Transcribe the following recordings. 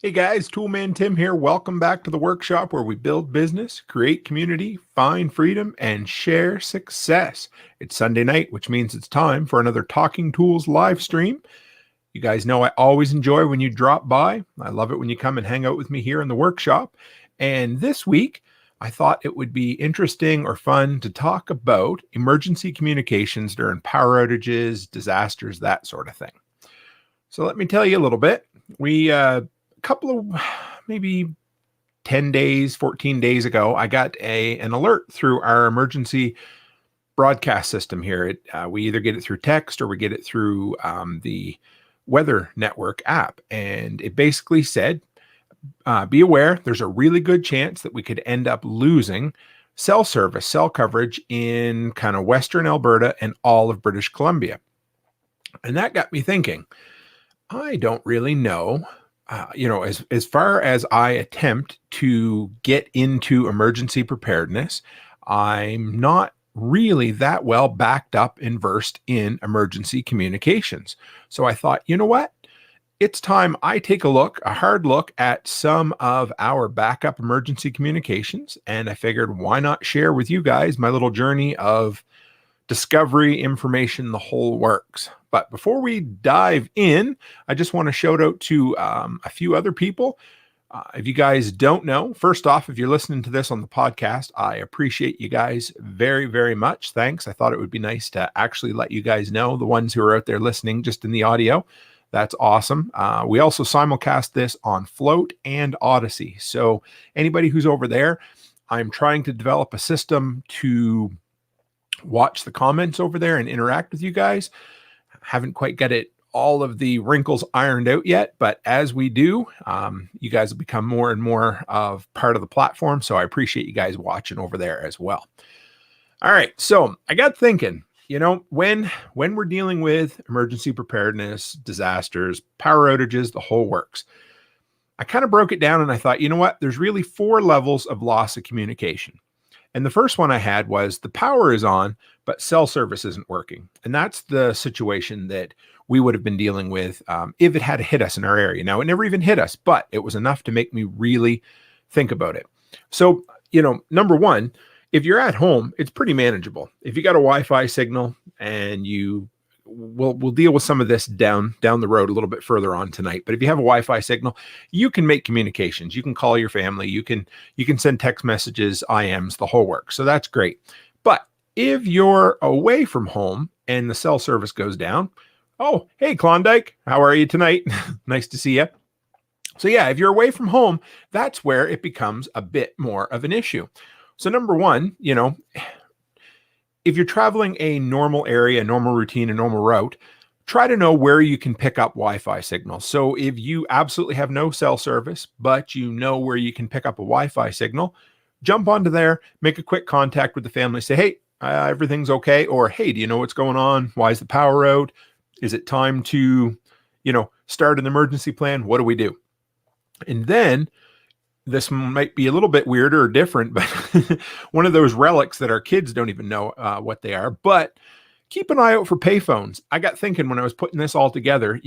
Hey guys, Toolman Tim here. Welcome back to the workshop where we build business, create community, find freedom, and share success. It's Sunday night, which means it's time for another Talking Tools live stream. You guys know I always enjoy when you drop by. I love it when you come and hang out with me here in the workshop. And this week, I thought it would be interesting or fun to talk about emergency communications during power outages, disasters, that sort of thing. So let me tell you a little bit. We couple of maybe 10 days, 14 days ago, I got an alert through our emergency broadcast system here. We either get it through text or we get it through the Weather Network app. And it basically said, be aware, there's a really good chance that we could end up losing cell service, cell coverage in kind of Western Alberta and all of British Columbia. And that got me thinking, I don't really know. As far as I attempt to get into emergency preparedness, I'm not really that well backed up and versed in emergency communications. So I thought, you know what? It's time I take a hard look at some of our backup emergency communications. And I figured, why not share with you guys my little journey of discovery, information, the whole works. But before we dive in, I just want to shout out to a few other people. If you guys don't know, first off, if you're listening to this on the podcast, I appreciate you guys very, very much. Thanks. I thought it would be nice to actually let you guys know, the ones who are out there listening just in the audio. That's awesome. We also simulcast this on Float and Odyssey. So anybody who's over there, I'm trying to develop a system to watch the comments over there and interact with you guys. Haven't quite got all of the wrinkles ironed out yet, but as we do, you guys will become more and more of part of the platform. So I appreciate you guys watching over there as well. All right. So I got thinking, when we're dealing with emergency preparedness, disasters, power outages, the whole works, I kind of broke it down and I thought, you know what? There's really 4 levels of loss of communication. And the first one I had was the power is on, but cell service isn't working. And that's the situation that we would have been dealing with if it had hit us in our area. Now, it never even hit us, but it was enough to make me really think about it. So, number one, if you're at home, it's pretty manageable. If you got a Wi-Fi signal and we'll deal with some of this down the road a little bit further on tonight. But if you have a Wi-Fi signal, you can make communications. You can call your family. You can send text messages, IMs, the whole work. So that's great. But if you're away from home and the cell service goes down, oh, hey, Klondike, how are you tonight? Nice to see you. So yeah, if you're away from home, that's where it becomes a bit more of an issue. So number one, if you're traveling a normal area, a normal routine, a normal route, try to know where you can pick up Wi-Fi signals. So if you absolutely have no cell service, but you know where you can pick up a Wi-Fi signal, jump onto there, make a quick contact with the family, say, hey, everything's okay. Or, hey, do you know what's going on? Why is the power out? Is it time to, start an emergency plan? What do we do? And then this might be a little bit weirder or different, but one of those relics that our kids don't even know what they are. But keep an eye out for payphones. I got thinking when I was putting this all together,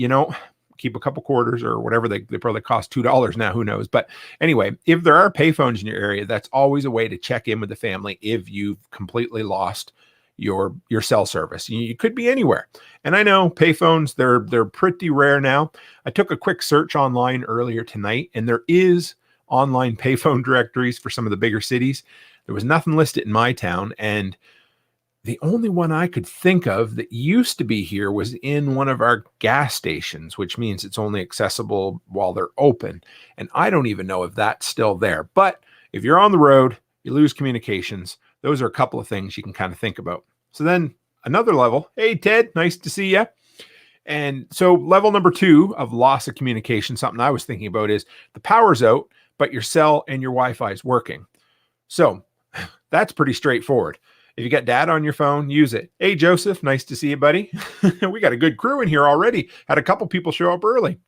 keep a couple quarters or whatever. They probably cost $2 now, who knows? But anyway, if there are payphones in your area, that's always a way to check in with the family if you've completely lost your cell service. You could be anywhere. And I know payphones, they're pretty rare now. I took a quick search online earlier tonight, and there is online payphone directories for some of the bigger cities. There was nothing listed in my town, and the only one I could think of that used to be here was in one of our gas stations, which means it's only accessible while they're open. And I don't even know if that's still there. But if you're on the road, you lose communications, those are a couple of things you can kind of think about. So then another level, hey, Ted, nice to see you. And so level number 2 of loss of communication, something I was thinking about is the power's out, but your cell and your Wi-Fi is working. So that's pretty straightforward. If you got data on your phone, use it. Hey, Joseph, nice to see you, buddy. We got a good crew in here already. Had a couple people show up early.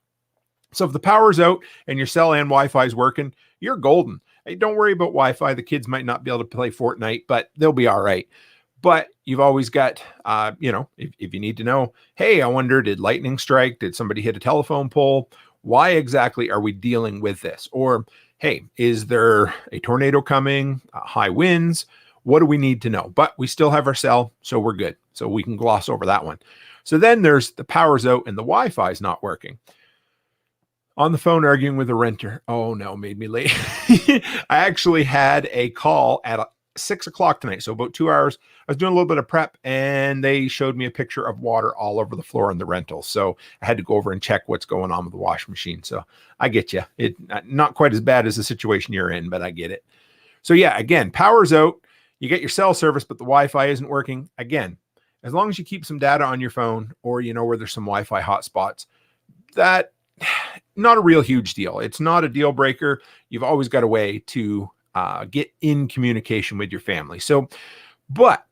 So if the power's out and your cell and Wi-Fi is working, you're golden. Hey, don't worry about Wi-Fi. The kids might not be able to play Fortnite, but they'll be all right. But you've always got, if you need to know, hey, I wonder, did lightning strike? Did somebody hit a telephone pole? Why exactly are we dealing with this? Or, hey, is there a tornado coming, high winds? What do we need to know? But we still have our cell, so we're good. So we can gloss over that one. So then there's the power's out and the Wi-Fi is not working. On the phone arguing with a renter. Oh no, made me late. I actually had a call at 6 o'clock tonight. So about 2 hours. I was doing a little bit of prep and they showed me a picture of water all over the floor in the rental. So I had to go over and check what's going on with the washing machine. So I get you. It not quite as bad as the situation you're in, but I get it. So yeah, again, power's out. You get your cell service, but the Wi-Fi isn't working. Again, as long as you keep some data on your phone or you know where there's some Wi-Fi hotspots, that not a real huge deal. It's not a deal breaker. You've always got a way to get in communication with your family. So, but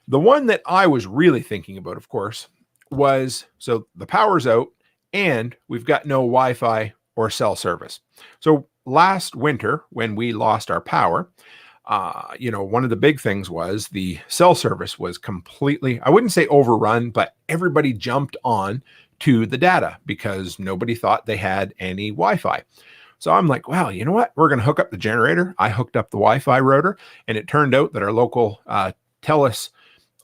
the one that I was really thinking about, of course, was so the power's out and we've got no Wi-Fi or cell service. So last winter, when we lost our power, one of the big things was the cell service was completely, I wouldn't say overrun, but everybody jumped on to the data because nobody thought they had any Wi-Fi. So I'm like, well, you know what? We're going to hook up the generator. I hooked up the Wi-Fi router, and it turned out that our local TELUS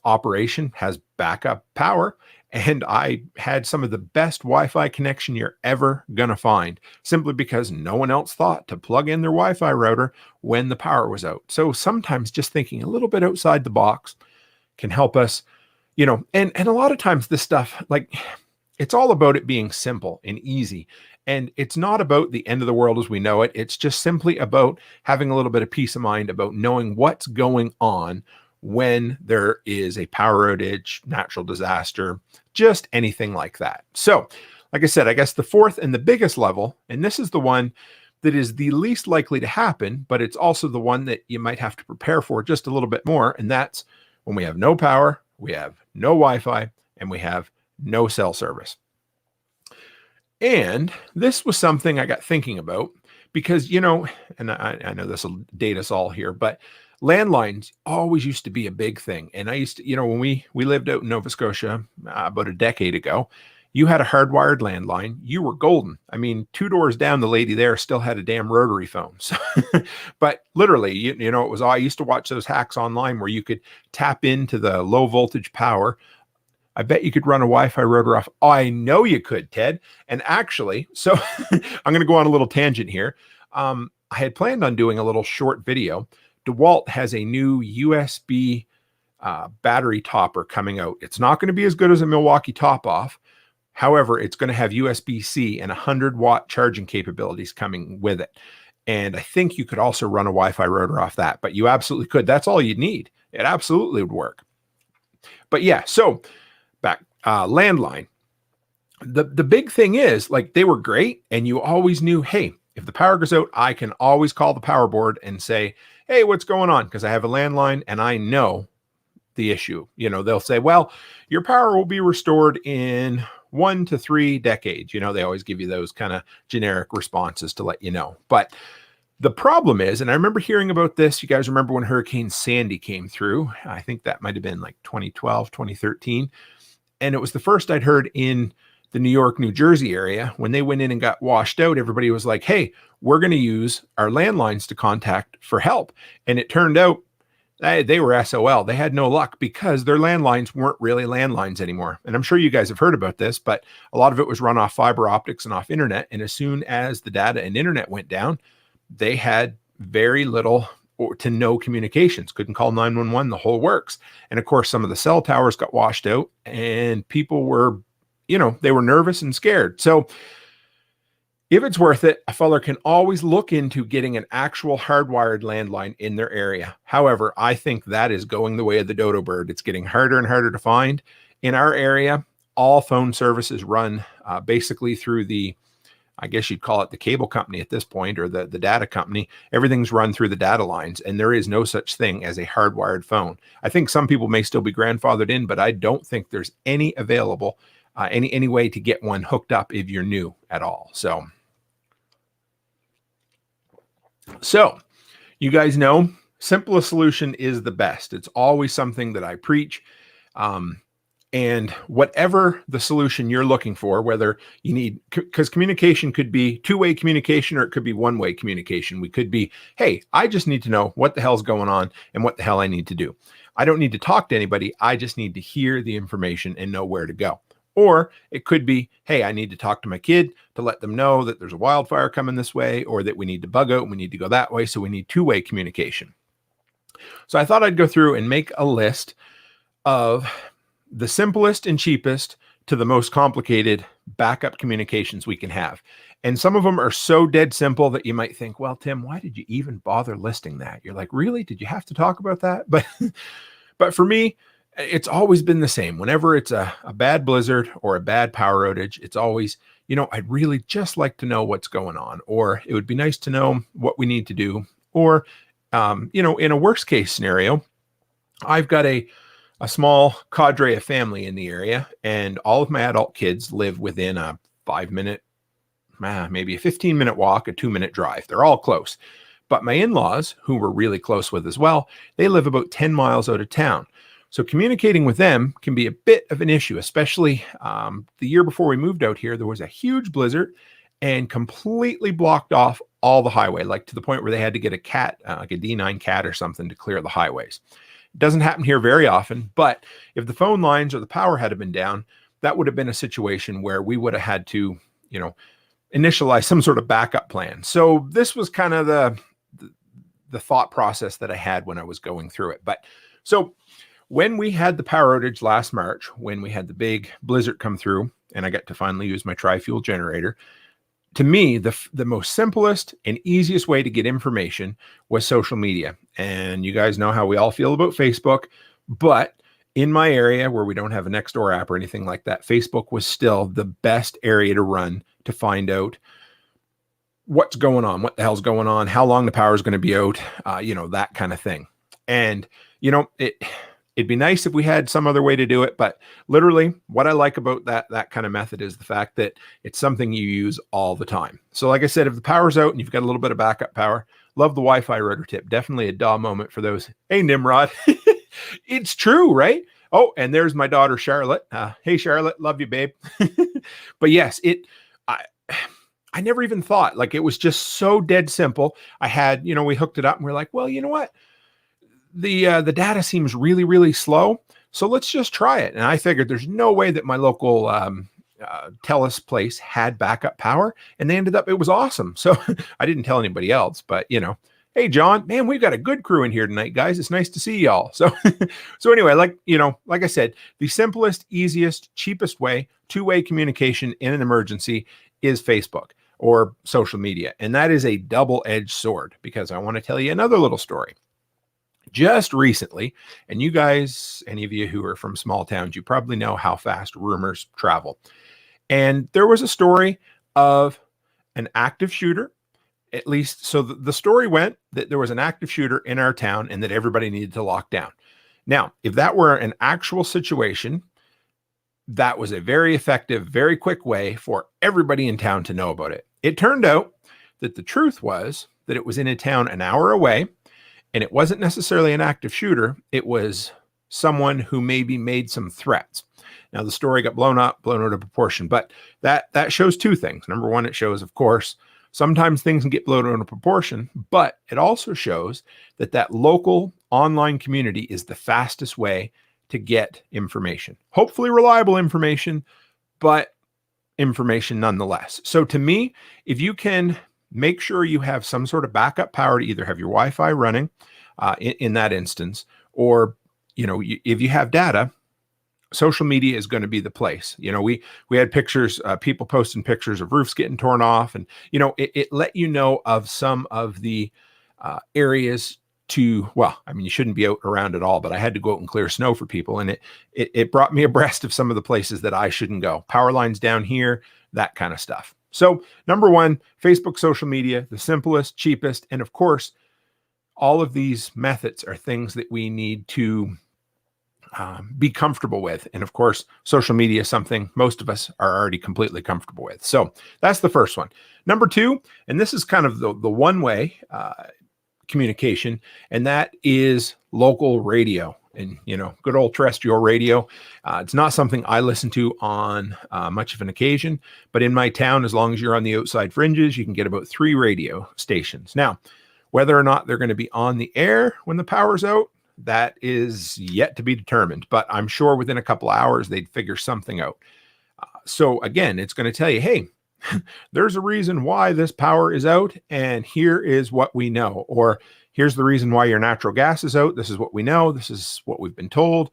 operation has backup power. And I had some of the best Wi-Fi connection you're ever going to find, simply because no one else thought to plug in their Wi-Fi router when the power was out. So sometimes just thinking a little bit outside the box can help us, and a lot of times this stuff, like, it's all about it being simple and easy. And it's not about the end of the world as we know it. It's just simply about having a little bit of peace of mind about knowing what's going on when there is a power outage, natural disaster, just anything like that. So, like I said, I guess the fourth and the biggest level, and this is the one that is the least likely to happen, but it's also the one that you might have to prepare for just a little bit more. And that's when we have no power, we have no Wi-Fi, and we have no cell service. And this was something I got thinking about because, and I know this will date us all here, but landlines always used to be a big thing. And I used to, when we lived out in Nova Scotia about a decade ago, you had a hardwired landline, you were golden. I mean, 2 doors down, the lady there still had a damn rotary phone. So, but literally, it was, I used to watch those hacks online where you could tap into the low voltage power. I bet you could run a Wi-Fi router off. Oh, I know you could, Ted. And actually, so I'm going to go on a little tangent here. I had planned on doing a little short video. DeWalt has a new USB battery topper coming out. It's not going to be as good as a Milwaukee top off. However, it's going to have USB-C and 100-watt charging capabilities coming with it. And I think you could also run a Wi-Fi router off that, but you absolutely could. That's all you'd need. It absolutely would work. But yeah, so back landline. The big thing is, like, they were great, and you always knew, hey, if the power goes out, I can always call the power board and say, hey, what's going on? Because I have a landline and I know the issue. They'll say, well, your power will be restored in 1 to 3 decades. They always give you those kind of generic responses to let you know. But the problem is, and I remember hearing about this, you guys remember when Hurricane Sandy came through? I think that might have been like 2012, 2013. And it was the first I'd heard in the New York, New Jersey area. When they went in and got washed out, everybody was like, hey, we're going to use our landlines to contact for help. And it turned out they were SOL. They had no luck because their landlines weren't really landlines anymore. And I'm sure you guys have heard about this, but a lot of it was run off fiber optics and off internet. And as soon as the data and internet went down, they had very little or to no communications, couldn't call 911, the whole works. And of course, some of the cell towers got washed out and people were, they were nervous and scared. So if it's worth it, a feller can always look into getting an actual hardwired landline in their area. However, I think that is going the way of the dodo bird. It's getting harder and harder to find. In our area, all phone services run basically through I guess you'd call it the cable company at this point, or the data company. Everything's run through the data lines, and there is no such thing as a hardwired phone. I think some people may still be grandfathered in, but I don't think there's any available, any way to get one hooked up if you're new at all. So you guys know, simplest solution is the best. It's always something that I preach. And whatever the solution you're looking for, whether you need, because communication could be two-way communication or it could be one-way communication. We could be, hey, I just need to know what the hell's going on and what the hell I need to do. I don't need to talk to anybody. I just need to hear the information and know where to go. Or it could be, hey, I need to talk to my kid to let them know that there's a wildfire coming this way, or that we need to bug out and we need to go that way. So we need two-way communication. So I thought I'd go through and make a list of the simplest and cheapest to the most complicated backup communications we can have. And some of them are so dead simple that you might think, well, Tim, why did you even bother listing that? You're like, really? Did you have to talk about that? But for me, it's always been the same. Whenever it's a bad blizzard or a bad power outage, it's always, I'd really just like to know what's going on, or it would be nice to know what we need to do. Or, in a worst case scenario, I've got a small cadre of family in the area, and all of my adult kids live within a 5-minute, maybe a 15-minute walk, a 2-minute drive. They're all close. But my in-laws, who we're really close with as well, they live about 10 miles out of town. So communicating with them can be a bit of an issue, especially the year before we moved out here. There was a huge blizzard and completely blocked off all the highway, like to the point where they had to get a cat, like a D9 cat or something, to clear the highways. It doesn't happen here very often, but if the phone lines or the power had been down, that would have been a situation where we would have had to, initialize some sort of backup plan. So this was kind of the thought process that I had when I was going through it. But so when we had the power outage last March, when we had the big blizzard come through and I got to finally use my tri-fuel generator, to me, the most simplest and easiest way to get information was social media. And you guys know how we all feel about Facebook, but in my area where we don't have a Nextdoor app or anything like that, Facebook was still the best area to run to find out what's going on, what the hell's going on, how long the power is going to be out, that kind of thing. And, it'd be nice if we had some other way to do it, but literally what I like about that kind of method is the fact that it's something you use all the time. So like I said, if the power's out and you've got a little bit of backup power, love the Wi-Fi router tip. Definitely a DAW moment for those. Hey, Nimrod. It's true, right? Oh, and there's my daughter, Charlotte. Hey, Charlotte, love you, babe. But yes, I never even thought, like, it was just so dead simple. I had, we hooked it up and we're like, well, you know what? The data seems really, really slow. So let's just try it. And I figured there's no way that my local Telus place had backup power, and they ended up, it was awesome. So I didn't tell anybody else, but hey, John, man, we've got a good crew in here tonight, guys. It's nice to see y'all. So, so anyway, like I said, the simplest, easiest, cheapest way, two-way communication in an emergency is Facebook or social media. And that is a double-edged sword, because I want to tell you another little story. Just recently, and you guys, any of you who are from small towns, you probably know how fast rumors travel. And there was a story of an active shooter, at least. So the story went that there was an active shooter in our town and that everybody needed to lock down. Now, if that were an actual situation, that was a very effective, very quick way for everybody in town to know about it. It turned out that the truth was that it was in a town an hour away. And it wasn't necessarily an active shooter. It was someone who maybe made some threats. Now, the story got blown out of proportion, but that shows two things. Number one, it shows, of course, sometimes things can get blown out of proportion, but it also shows that local online community is the fastest way to get information. Hopefully reliable information, but information nonetheless. So to me, if you can make sure you have some sort of backup power to either have your Wi-Fi running in that instance, or, if you have data, social media is going to be the place. We had pictures, people posting pictures of roofs getting torn off, and, it let you know of some of the areas to, well, I mean, you shouldn't be out around at all, but I had to go out and clear snow for people. And it brought me abreast of some of the places that I shouldn't go. Power lines down here, that kind of stuff. So number one, Facebook, social media, the simplest, cheapest. And of course, all of these methods are things that we need to be comfortable with. And of course, social media is something most of us are already completely comfortable with. So that's the first one. Number two, and this is kind of the one way communication, and that is local radio. and, good old terrestrial radio. It's not something I listen to on much of an occasion, but in my town, as long as you're on the outside fringes, you can get about 3 radio stations. Now, whether or not they're going to be on the air when the power's out, that is yet to be determined, but I'm sure within a couple of hours, they'd figure something out. So again, it's going to tell you, hey, there's a reason why this power is out, and here is what we know. Or here's the reason why your natural gas is out. This is what we know. This is what we've been told.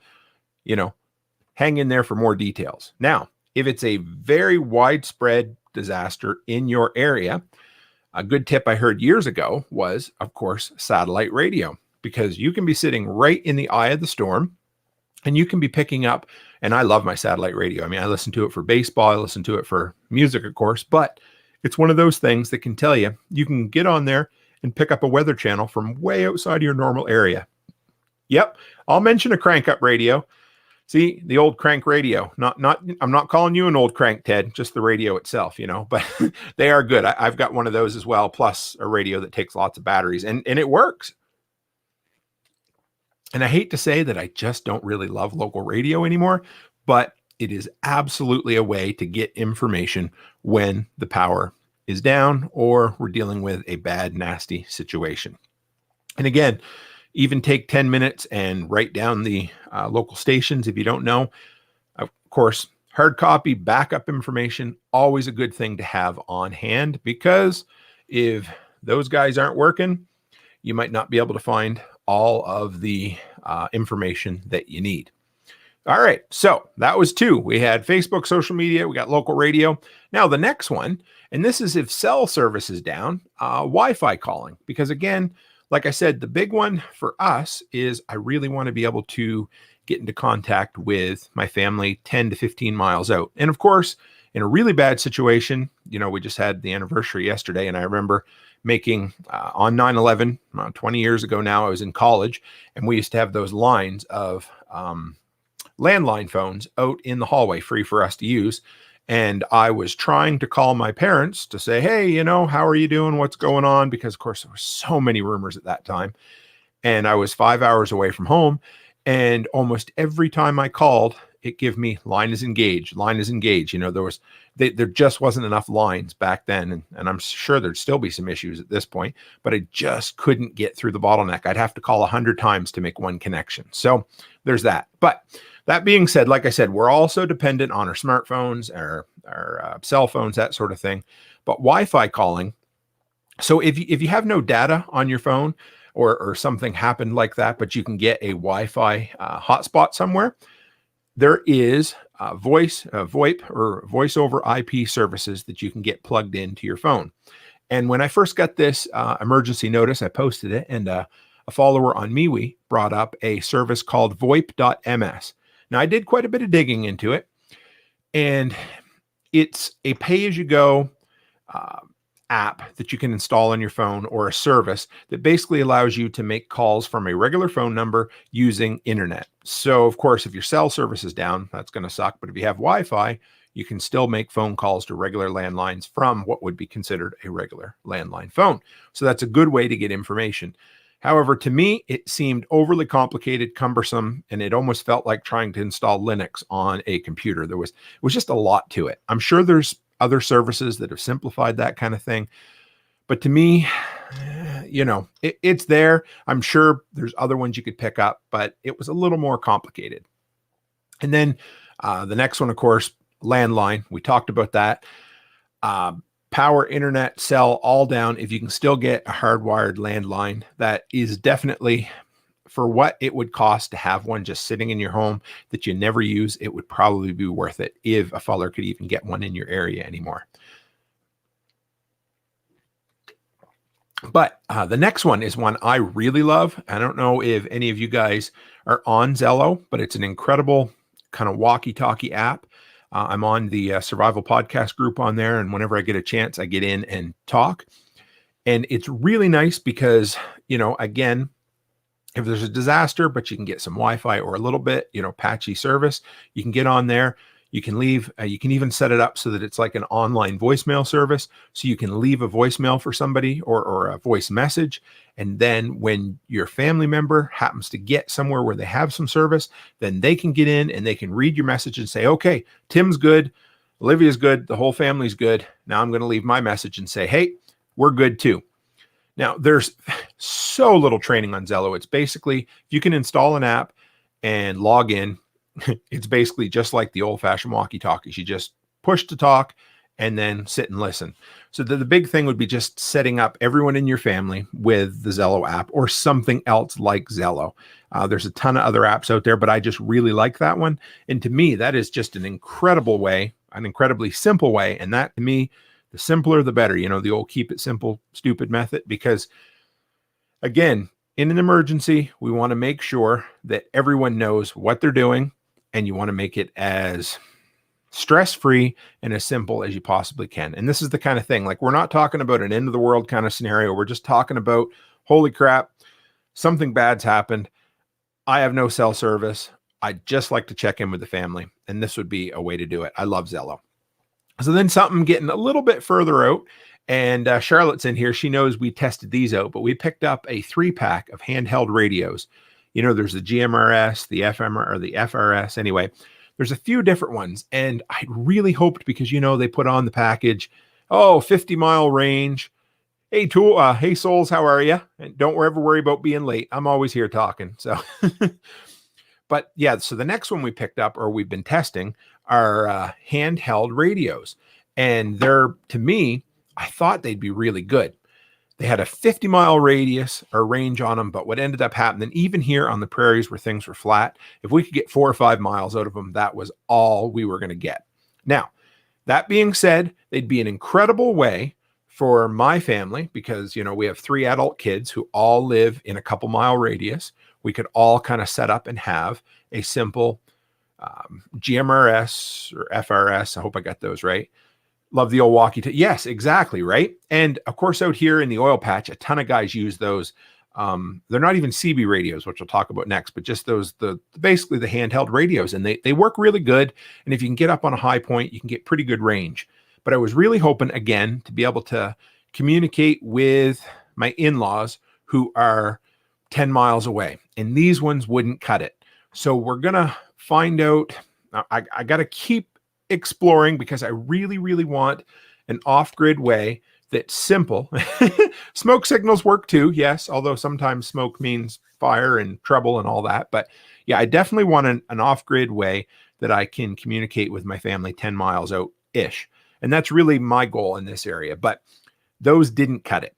Hang in there for more details. Now, if it's a very widespread disaster in your area, a good tip I heard years ago was, of course, satellite radio, because you can be sitting right in the eye of the storm and you can be picking up. And I love my satellite radio. I mean, I listen to it for baseball. I listen to it for music, of course, but it's one of those things that can tell you, you can get on there and pick up a weather channel from way outside of your normal area. Yep. I'll mention a crank up radio. See, the old crank radio, I'm not calling you an old crank, Ted, just the radio itself, but they are good. I've got one of those as well, plus a radio that takes lots of batteries, and it works. And I hate to say that I just don't really love local radio anymore, but it is absolutely a way to get information when the power is down or we're dealing with a bad, nasty situation. And again, even take 10 minutes and write down the local stations if you don't know. Of course, hard copy, backup information, always a good thing to have on hand, because if those guys aren't working, you might not be able to find all of the information that you need. All right, so that was 2. We had Facebook, social media, we got local radio. Now the next one, and this is if cell service is down, Wi-Fi calling. Because again, like I said, the big one for us is I really want to be able to get into contact with my family 10 to 15 miles out. And of course, in a really bad situation, we just had the anniversary yesterday, and I remember making on 9/11, 20 years ago now, I was in college, and we used to have those lines of landline phones out in the hallway free for us to use. And I was trying to call my parents to say, hey, how are you doing? What's going on? Because of course there were so many rumors at that time. And I was 5 hours away from home. And almost every time I called, it gave me line is engaged, line is engaged. There just wasn't enough lines back then. And I'm sure there'd still be some issues at this point, but I just couldn't get through the bottleneck. I'd have to call 100 times to make one connection. So there's that. But that being said, like I said, we're also dependent on our smartphones, our cell phones, that sort of thing. But Wi-Fi calling. So if you have no data on your phone or something happened like that, but you can get a Wi-Fi hotspot somewhere, there is VoIP or voice over IP services that you can get plugged into your phone. And when I first got this emergency notice, I posted it, and a follower on MeWe brought up a service called VoIP.ms. Now, I did quite a bit of digging into it, and it's a pay-as-you-go app that you can install on your phone, or a service that basically allows you to make calls from a regular phone number using internet. So, of course, if your cell service is down, that's going to suck. But if you have Wi-Fi, you can still make phone calls to regular landlines from what would be considered a regular landline phone. So that's a good way to get information. However, to me, it seemed overly complicated, cumbersome, and it almost felt like trying to install Linux on a computer. It was just a lot to it. I'm sure there's other services that have simplified that kind of thing. But to me, it's there. I'm sure there's other ones you could pick up, but it was a little more complicated. And then the next one, of course, landline. We talked about that. Power, internet, cell, all down. If you can still get a hardwired landline, that is definitely, for what it would cost to have one just sitting in your home that you never use, it would probably be worth it if a feller could even get one in your area anymore. But the next one is one I really love. I don't know if any of you guys are on Zello, but it's an incredible kind of walkie-talkie app. I'm on the Survival Podcast group on there, and whenever I get a chance, I get in and talk. And it's really nice because, again, if there's a disaster, but you can get some Wi-Fi or a little bit, patchy service, you can get on there. You can leave, you can even set it up so that it's like an online voicemail service. So you can leave a voicemail for somebody or a voice message. And then when your family member happens to get somewhere where they have some service, then they can get in and they can read your message and say, okay, Tim's good. Olivia's good. The whole family's good. Now I'm going to leave my message and say, hey, we're good too. Now there's so little training on Zello. It's basically, you can install an app and log in. It's basically just like the old-fashioned walkie-talkies. You just push to talk and then sit and listen. So the big thing would be just setting up everyone in your family with the Zello app or something else like Zello. There's a ton of other apps out there, but I just really like that one. And to me, that is just an incredible way, an incredibly simple way. And that, to me, the simpler, the better. You know, the old keep it simple, stupid method, because again, in an emergency, we want to make sure that everyone knows what they're doing, and you want to make it as stress-free and as simple as you possibly can. And this is the kind of thing, like, we're not talking about an end of the world kind of scenario. We're just talking about, holy crap, something bad's happened. I have no cell service. I'd just like to check in with the family. And this would be a way to do it. I love Zello. So then something getting a little bit further out, and Charlotte's in here. She knows we tested these out, but we picked up a 3-pack of handheld radios. You know, there's the GMRS, the FMR, or the FRS. Anyway, there's a few different ones. And I really hoped, because, you know, they put on the package, 50-mile range. Hey, hey, Souls, how are you? And don't ever worry about being late. I'm always here talking. So, but yeah, so the next one we picked up, or we've been testing, are handheld radios. And they're, to me, I thought they'd be really good. They had a 50-mile radius or range on them, but what ended up happening, even here on the prairies where things were flat, if we could get 4 or 5 miles out of them, that was all we were going to get. Now, that being said, they'd be an incredible way for my family, because, you know, we have 3 adult kids who all live in a couple-mile radius. We could all kind of set up and have a simple GMRS or FRS. I hope I got those right. Love the old walkie-talkie. Yes, exactly, right? And of course, out here in the oil patch, a ton of guys use those. They're not even CB radios, which we'll talk about next, but just those, basically the handheld radios, and they work really good. And if you can get up on a high point, you can get pretty good range. But I was really hoping, again, to be able to communicate with my in-laws who are 10 miles away, and these ones wouldn't cut it. So we're going to find out. I got to keep exploring, because I really, really want an off-grid way that's simple. Smoke signals work too, yes, although sometimes smoke means fire and trouble and all that. But yeah, I definitely want an off-grid way that I can communicate with my family 10 miles out-ish. And that's really my goal in this area. But those didn't cut it.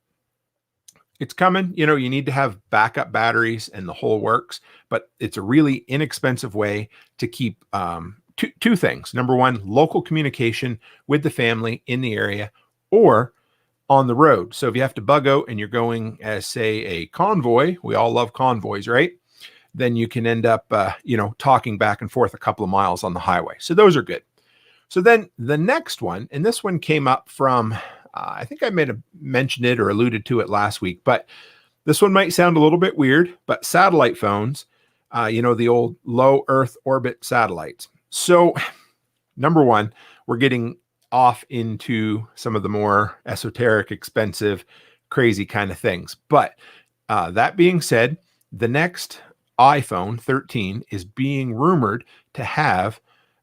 It's coming. You know, you need to have backup batteries and the whole works, but it's a really inexpensive way to keep two things. Number one, local communication with the family in the area or on the road. So if you have to bug out and you're going as, say, a convoy, we all love convoys, right? Then you can end up, talking back and forth a couple of miles on the highway. So those are good. So then the next one, and this one came up from, I think I may have mentioned it or alluded to it last week, but this one might sound a little bit weird, but satellite phones, the old low Earth orbit satellites. So number one, we're getting off into some of the more esoteric, expensive, crazy kind of things. But that being said, the next iPhone 13 is being rumored to have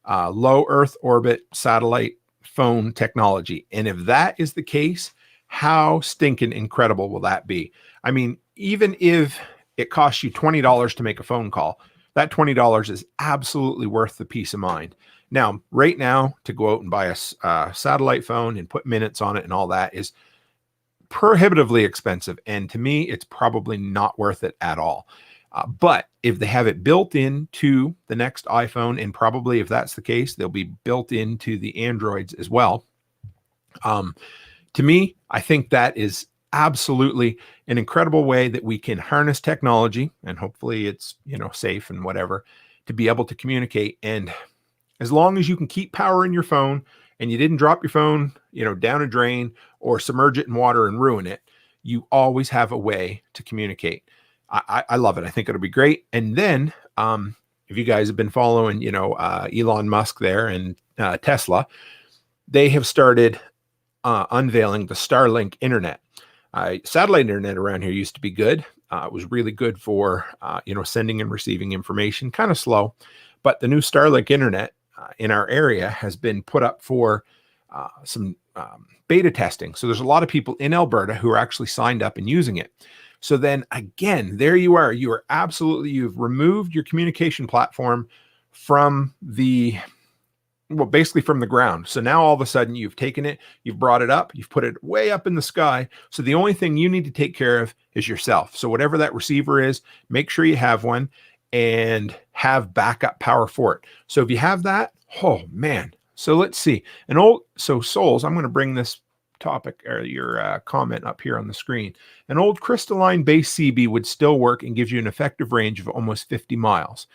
low Earth orbit satellite phone technology. And if that is the case, how stinking incredible will that be? I mean, even if it costs you $20 to make a phone call, that $20 is absolutely worth the peace of mind. Now, right now, to go out and buy a satellite phone and put minutes on it and all that is prohibitively expensive. And to me, it's probably not worth it at all. But if they have it built into the next iPhone, and probably if that's the case, they'll be built into the Androids as well. To me, I think that is absolutely an incredible way that we can harness technology, and hopefully it's, safe and whatever, to be able to communicate. And as long as you can keep power in your phone and you didn't drop your phone, down a drain or submerge it in water and ruin it, you always have a way to communicate. I love it. I think it'll be great. And then if if you guys have been following, Elon Musk there and Tesla, they have started unveiling the Starlink internet. Satellite internet around here used to be good. It was really good for, sending and receiving information, kind of slow. But the new Starlink internet in our area has been put up for some beta testing. So there's a lot of people in Alberta who are actually signed up and using it. So then again, there you are. You've removed your communication platform from basically from the ground. So now all of a sudden you've taken it, you've brought it up, you've put it way up in the sky. So the only thing you need to take care of is yourself. So whatever that receiver is, make sure you have one and have backup power for it. So if you have that, oh man. So let's see. Souls, I'm going to bring this topic or your comment up here on the screen. An old crystalline base CB would still work and gives you an effective range of almost 50 miles.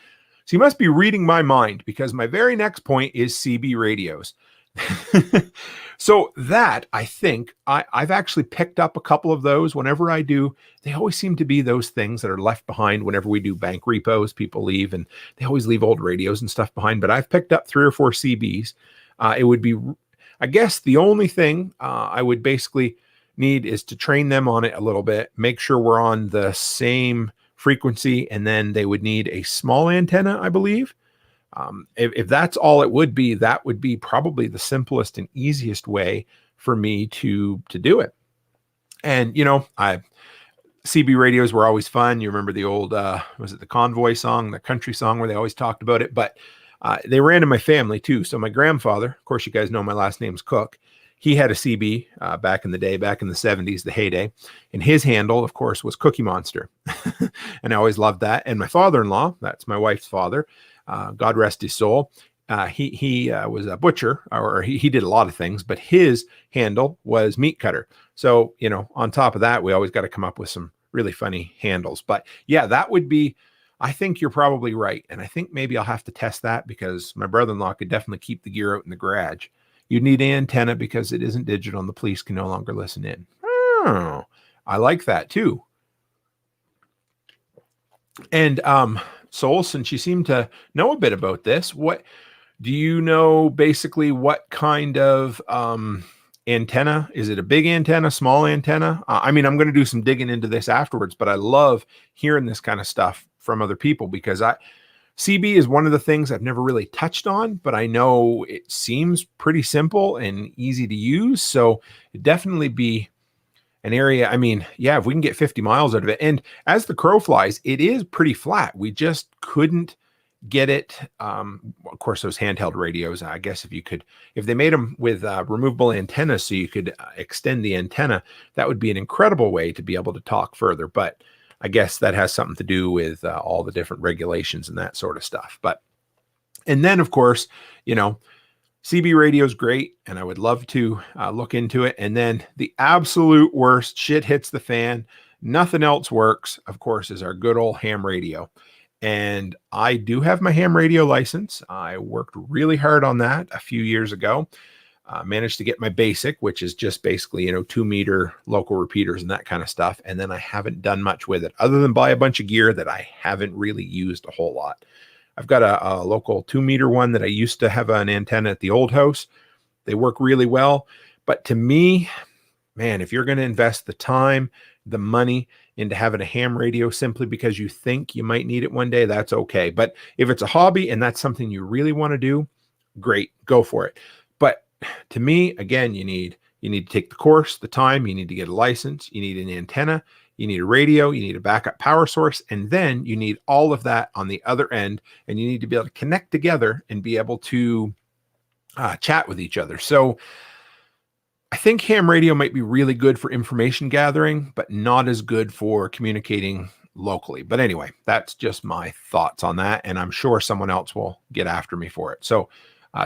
So you must be reading my mind, because my very next point is CB radios. So that, I think, I've actually picked up a couple of those. Whenever I do, they always seem to be those things that are left behind whenever we do bank repos. People leave and they always leave old radios and stuff behind. But I've picked up 3 or 4 CBs. It would be, I guess, the only thing I would basically need is to train them on it a little bit, make sure we're on the same frequency, and then they would need a small antenna, I believe. If that's all it would be, that would be probably the simplest and easiest way for me to do it. And, CB radios were always fun. You remember the old, was it the Convoy song, the country song where they always talked about it? But they ran in my family too. So my grandfather, of course, you guys know my last name's Cook. He had a CB back in the day, back in the 70s, the heyday. And his handle, of course, was Cookie Monster. And I always loved that. And my father-in-law, that's my wife's father, God rest his soul. He was a butcher, or he did a lot of things, but his handle was Meat Cutter. So, on top of that, we always got to come up with some really funny handles. But yeah, that would be, I think you're probably right. And I think maybe I'll have to test that, because my brother-in-law could definitely keep the gear out in the garage. You need an antenna because it isn't digital and the police can no longer listen in. Oh, I like that too. And Soul, since you seem to know a bit about this, what do you know basically what kind of antenna? Is it a big antenna, small antenna? I'm going to do some digging into this afterwards, but I love hearing this kind of stuff from other people, because CB is one of the things I've never really touched on, but I know it seems pretty simple and easy to use. So it'd definitely be an area. If we can get 50 miles out of it. And as the crow flies, it is pretty flat. We just couldn't get it. Of course, those handheld radios, I guess if they made them with removable antennas so you could extend the antenna, that would be an incredible way to be able to talk further. But I guess that has something to do with all the different regulations and that sort of stuff. And then of course, CB radio is great, and I would love to look into it. And then the absolute worst, shit hits the fan, nothing else works, of course, is our good old ham radio. And I do have my ham radio license. I worked really hard on that a few years ago. Managed to get my basic, which is just basically, 2-meter local repeaters and that kind of stuff. And then I haven't done much with it other than buy a bunch of gear that I haven't really used a whole lot. I've got a local 2-meter one that I used to have an antenna at the old house. They work really well. But to me, man, if you're going to invest the time, the money into having a ham radio simply because you think you might need it one day, that's okay. But if it's a hobby and that's something you really want to do, great, go for it. But to me, again, you need to take the course, the time, you need to get a license, you need an antenna, you need a radio, you need a backup power source, and then you need all of that on the other end, and you need to be able to connect together and be able to chat with each other. So I think ham radio might be really good for information gathering, but not as good for communicating locally. But anyway, that's just my thoughts on that, and I'm sure someone else will get after me for it. So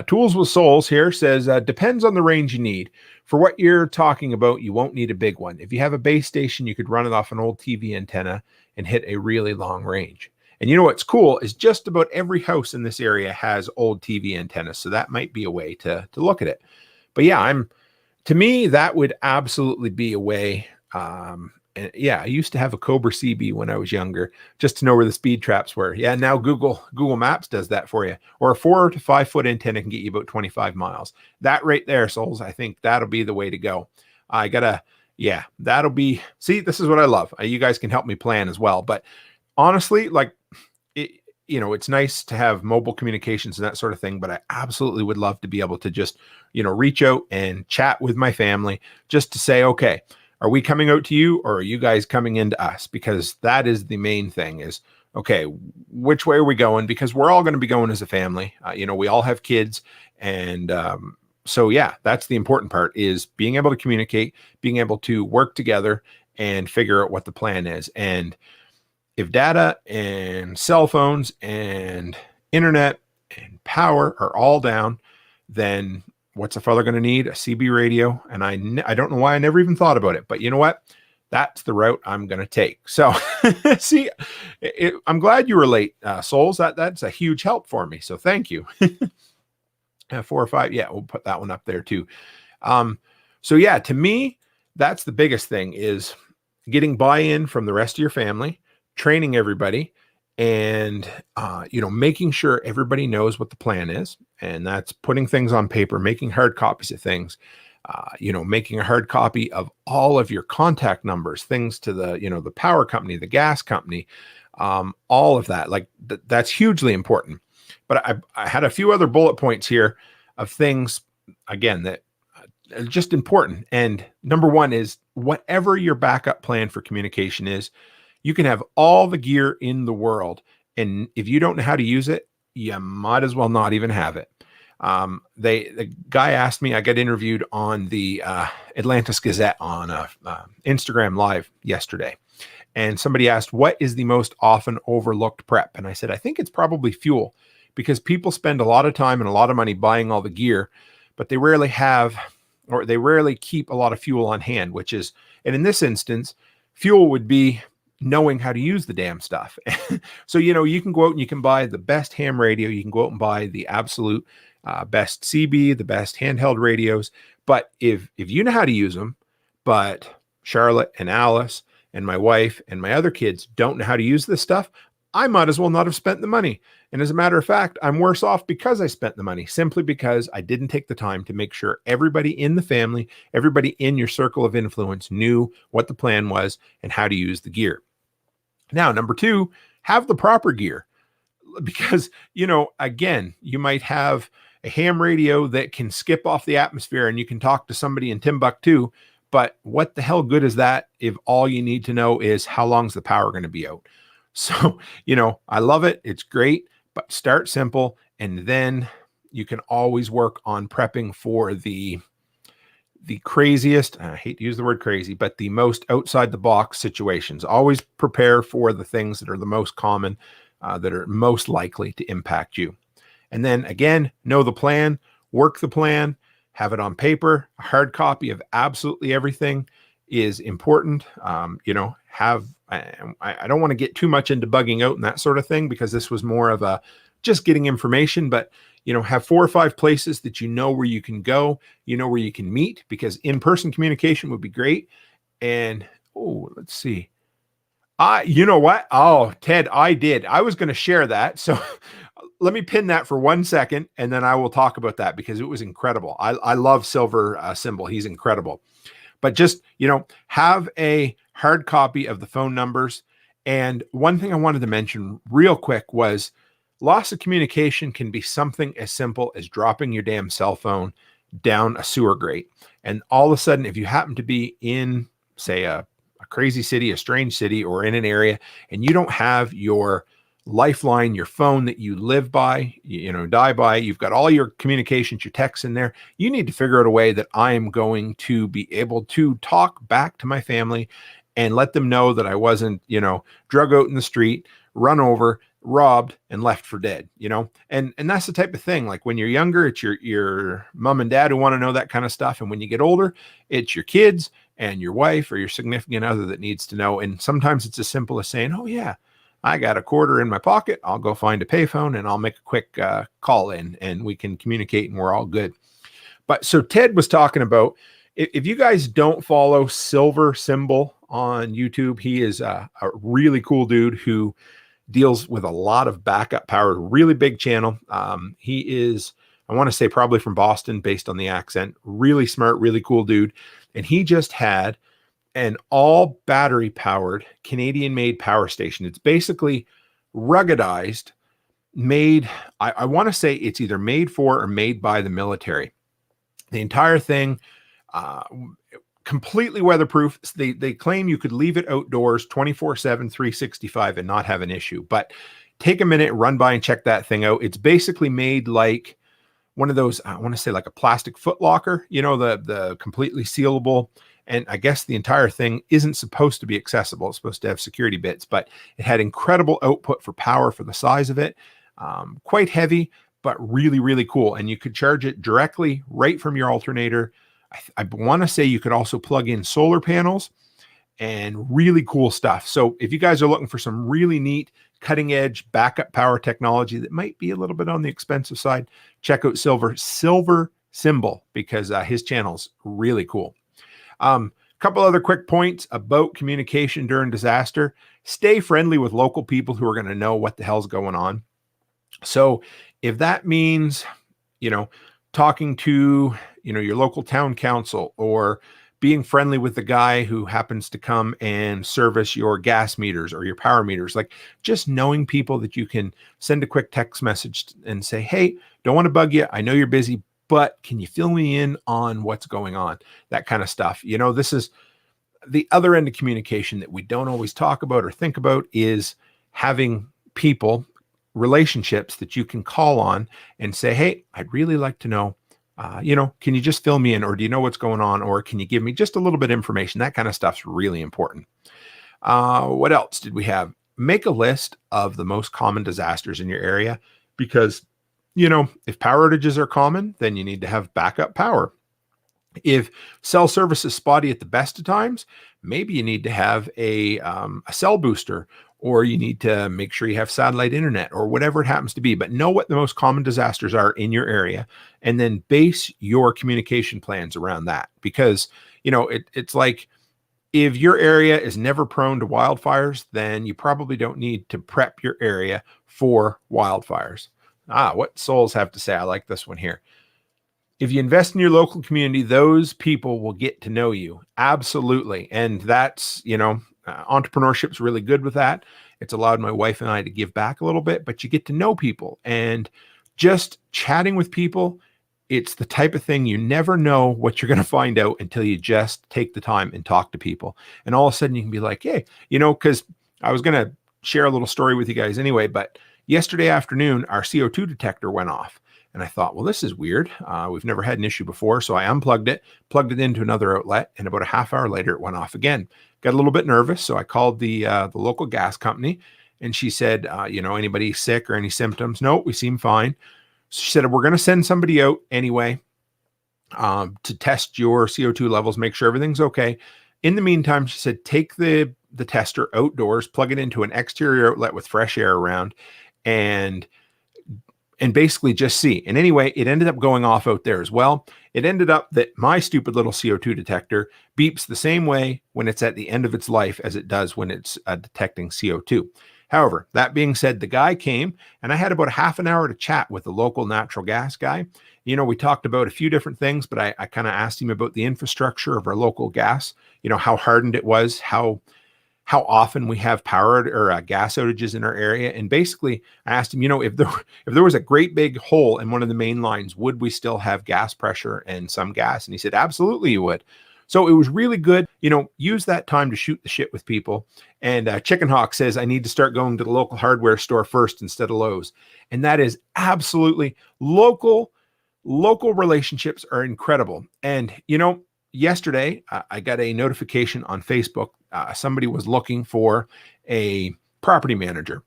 Tools with Souls here says, depends on the range you need. For what you're talking about, you won't need a big one. If you have a base station, you could run it off an old TV antenna and hit a really long range. And you know what's cool is just about every house in this area has old TV antennas. So that might be a way to look at it. But yeah, to me, that would absolutely be a way. And yeah, I used to have a Cobra CB when I was younger, just to know where the speed traps were. Yeah, now Google Maps does that for you. Or a 4 to 5 foot antenna can get you about 25 miles. That right there, souls, I think that'll be the way to go. I gotta, yeah, that'll be. See, this is what I love. You guys can help me plan as well. But honestly, like, it, it's nice to have mobile communications and that sort of thing. But I absolutely would love to be able to just, reach out and chat with my family, just to say, okay, are we coming out to you, or are you guys coming into us? Because that is the main thing is, okay, which way are we going? Because we're all going to be going as a family. We all have kids. And so, yeah, that's the important part, is being able to communicate, being able to work together and figure out what the plan is. And if data and cell phones and internet and power are all down, then what's a fella going to need? A CB radio. And I don't know why I never even thought about it, but you know what? That's the route I'm going to take. So see, I'm glad you relate, souls. That's a huge help for me. So thank you. 4 or 5. Yeah, we'll put that one up there too. So yeah, to me, that's the biggest thing, is getting buy-in from the rest of your family, training everybody, and making sure everybody knows what the plan is. And that's putting things on paper, making hard copies of things, making a hard copy of all of your contact numbers, things to the power company, the gas company, all of that. Like that's hugely important. But I had a few other bullet points here of things, again, that are just important. And number one is, whatever your backup plan for communication is, you can have all the gear in the world, and if you don't know how to use it, you might as well not even have it. The guy asked me, I got interviewed on the Atlantis Gazette on Instagram Live yesterday. And somebody asked, what is the most often overlooked prep? And I said, I think it's probably fuel, because people spend a lot of time and a lot of money buying all the gear, but they rarely keep a lot of fuel on hand, and in this instance, fuel would be knowing how to use the damn stuff. So, you can go out and you can buy the best ham radio. You can go out and buy the absolute best CB, the best handheld radios. But if you know how to use them, but Charlotte and Alice and my wife and my other kids don't know how to use this stuff, I might as well not have spent the money. And as a matter of fact, I'm worse off because I spent the money, simply because I didn't take the time to make sure everybody in the family, everybody in your circle of influence knew what the plan was and how to use the gear. Now, number two, have the proper gear, because, again, you might have a ham radio that can skip off the atmosphere and you can talk to somebody in Timbuktu, but what the hell good is that if all you need to know is how long's the power going to be out? So, I love it. It's great, but start simple. And then you can always work on prepping for the craziest, I hate to use the word crazy, but the most outside the box situations. Always prepare for the things that are the most common, that are most likely to impact you. And then again, know the plan, work the plan, have it on paper. A hard copy of absolutely everything is important. I don't want to get too much into bugging out and that sort of thing, because this was more of a just getting information, but have 4 or 5 places that where you can go, where you can meet, because in-person communication would be great. And let's see. You know what? Oh, Ted, I was going to share that. So let me pin that for 1 second, and then I will talk about that, because it was incredible. I love Silver Symbal. He's incredible. But just, have a hard copy of the phone numbers. And one thing I wanted to mention real quick was, loss of communication can be something as simple as dropping your damn cell phone down a sewer grate. And all of a sudden, if you happen to be in, say, a crazy city, a strange city, or in an area, and you don't have your lifeline, your phone that you live by, die by, you've got all your communications, your texts in there, you need to figure out a way that I am going to be able to talk back to my family and let them know that I wasn't, drug out in the street, run over, robbed, and left for dead, and that's the type of thing. Like when you're younger, it's your mom and dad who want to know that kind of stuff. And when you get older, it's your kids and your wife or your significant other that needs to know. And sometimes it's as simple as saying, oh yeah, I got a quarter in my pocket. I'll go find a payphone and I'll make a quick call in, and we can communicate and we're all good. But so Ted was talking about, if you guys don't follow Silver Symbal on YouTube. He is a really cool dude who deals with a lot of backup power, really big channel. He is, I want to say probably from Boston based on the accent, really smart, really cool dude. And he just had an all battery powered Canadian made power station. It's basically ruggedized, made, I want to say it's either made for or made by the military. The entire thing, uh, completely weatherproof. They claim you could leave it outdoors 24/7, 365 and not have an issue. But take a minute, run by and check that thing out. It's basically made like one of those, I want to say like a plastic foot locker, you know, the completely sealable. And I guess the entire thing isn't supposed to be accessible. It's supposed to have security bits, but it had incredible output for power for the size of it. Quite heavy, but really, really cool. And you could charge it directly right from your alternator. I want to say you could also plug in solar panels and really cool stuff. So if you guys are looking for some really neat cutting edge backup power technology that might be a little bit on the expensive side, check out Symbal, because his channel's really cool. Couple other quick points about communication during disaster. Stay friendly with local people who are going to know what the hell's going on. So if that means, you know, talking to, you know, your local town council, or being friendly with the guy who happens to come and service your gas meters or your power meters, like just knowing people that you can send a quick text message and say, hey, don't want to bug you, I know you're busy, but can you fill me in on what's going on? That kind of stuff. You know, this is the other end of communication that we don't always talk about or think about, is having people, relationships that you can call on and say, hey, I'd really like to know, you know, can you just fill me in, or do you know what's going on, or can you give me just a little bit of information? That kind of stuff's really important. What else did we have? Make a list of the most common disasters in your area, because, you know, if power outages are common, then you need to have backup power. If cell service is spotty at the best of times, maybe you need to have a cell booster, or you need to make sure you have satellite internet, or whatever it happens to be. But know what the most common disasters are in your area, and then base your communication plans around that. Because, you know, it's like, if your area is never prone to wildfires, then you probably don't need to prep your area for wildfires. What souls have to say. I like this one here. If you invest in your local community, those people will get to know you. Absolutely. And that's, you know, entrepreneurship's really good with that. It's allowed my wife and I to give back a little bit, but you get to know people, and just chatting with people. It's the type of thing you never know what you're going to find out until you just take the time and talk to people. And all of a sudden you can be like, hey, you know, because I was going to share a little story with you guys anyway, but yesterday afternoon, our CO2 detector went off. And I thought, well, this is weird. We've never had an issue before. So I unplugged it, plugged it into another outlet, and about a half hour later, it went off again. Got a little bit nervous. So I called the local gas company, and she said, you know, anybody sick or any symptoms? No, we seem fine. So she said, we're going to send somebody out anyway to test your CO2 levels, make sure everything's okay. In the meantime, she said, take the tester outdoors, plug it into an exterior outlet with fresh air around, and basically just see. And anyway, it ended up going off out there as well. It ended up that my stupid little CO2 detector beeps the same way when it's at the end of its life as it does when it's detecting CO2. However, that being said, the guy came, and I had about a half an hour to chat with the local natural gas guy. You know, we talked about a few different things, but I kind of asked him about the infrastructure of our local gas, you know, how hardened it was, how often we have power or gas outages in our area. And basically I asked him, you know, if there was a great big hole in one of the main lines, would we still have gas pressure and some gas? And he said, absolutely you would. So it was really good. You know, use that time to shoot the shit with people. And Chicken Hawk says, I need to start going to the local hardware store first instead of Lowe's. And that is absolutely local relationships are incredible. And, you know, yesterday I got a notification on Facebook. Somebody was looking for a property manager,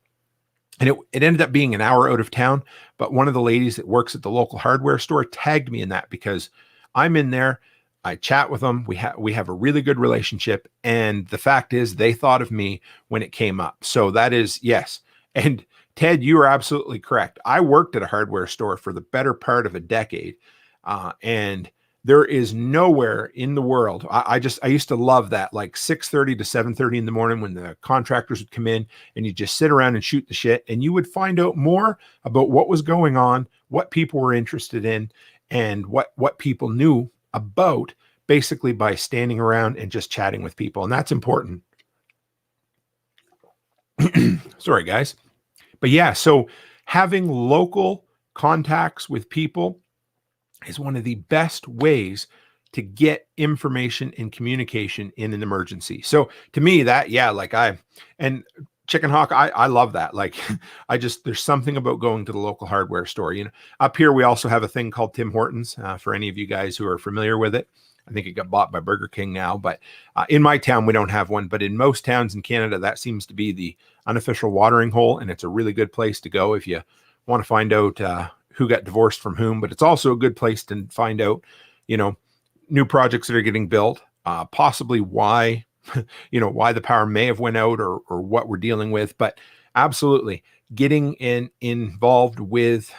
and it ended up being an hour out of town. But one of the ladies that works at the local hardware store tagged me in that, because I'm in there. I chat with them. We have a really good relationship. And the fact is, they thought of me when it came up. So that is, yes. And Ted, you are absolutely correct. I worked at a hardware store for the better part of a decade. And There is nowhere in the world. I used to love that, like 6:30 to 7:30 in the morning when the contractors would come in and you just sit around and shoot the shit and you would find out more about what was going on, what people were interested in, and what people knew about, basically by standing around and just chatting with people. And that's important. Sorry, guys. But yeah, so having local contacts with people is one of the best ways to get information and communication in an emergency. So to me, that, yeah, like and Chicken Hawk, I love that. Like there's something about going to the local hardware store. You know, up here, we also have a thing called Tim Hortons, for any of you guys who are familiar with it. I think it got bought by Burger King now, but in my town, we don't have one. But in most towns in Canada, that seems to be the unofficial watering hole. And it's a really good place to go if you want to find out who got divorced from whom. But it's also a good place to find out, you know, new projects that are getting built, possibly why, why the power may have went out, or what we're dealing with. But absolutely getting involved with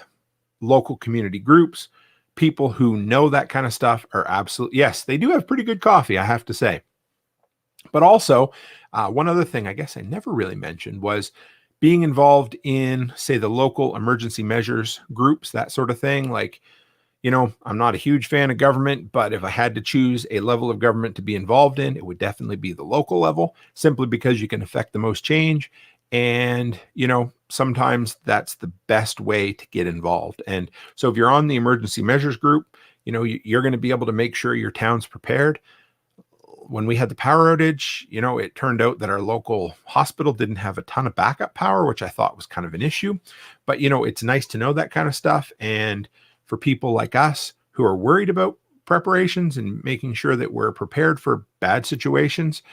local community groups, people who know that kind of stuff, are absolutely, yes, they do have pretty good coffee, I have to say. But also, one other thing I guess I never really mentioned was being involved in, say, the local emergency measures groups, that sort of thing. Like, I'm not a huge fan of government, but if I had to choose a level of government to be involved in, it would definitely be the local level, simply because you can affect the most change. And, sometimes that's the best way to get involved. And so if you're on the emergency measures group, you're going to be able to make sure your town's prepared. When we had the power outage, it turned out that our local hospital didn't have a ton of backup power, which I thought was kind of an issue. But, it's nice to know that kind of stuff. And for people like us who are worried about preparations and making sure that we're prepared for bad situations,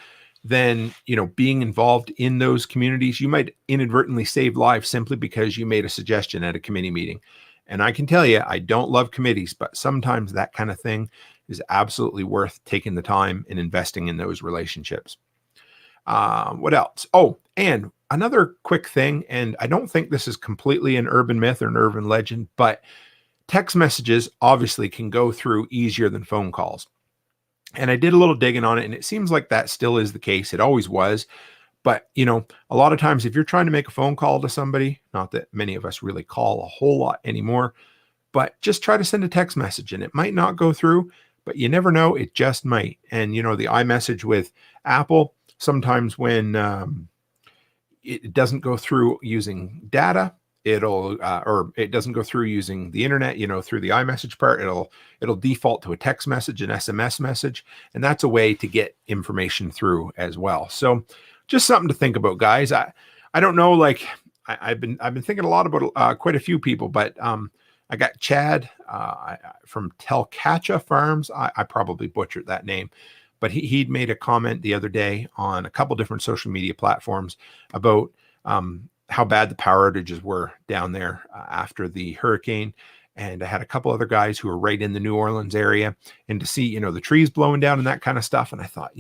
then, being involved in those communities, you might inadvertently save lives simply because you made a suggestion at a committee meeting. And I can tell you, I don't love committees, but sometimes that kind of thing is absolutely worth taking the time and investing in those relationships. What else? Oh, and another quick thing, and I don't think this is completely an urban myth or an urban legend, but text messages obviously can go through easier than phone calls. And I did a little digging on it, and it seems like that still is the case. It always was. But, a lot of times if you're trying to make a phone call to somebody, not that many of us really call a whole lot anymore, but just try to send a text message, and it might not go through, but you never know, it just might. And, the iMessage with Apple, sometimes when it doesn't go through using data, or it doesn't go through using the internet, through the iMessage part, it'll default to a text message, an SMS message. And that's a way to get information through as well. So just something to think about, guys. I don't know, like I've been thinking a lot about quite a few people, but I got Chad from Telcacha Farms. I probably butchered that name, but he'd made a comment the other day on a couple different social media platforms about how bad the power outages were down there after the hurricane. And I had a couple other guys who were right in the New Orleans area, and to see, the trees blowing down and that kind of stuff. And I thought,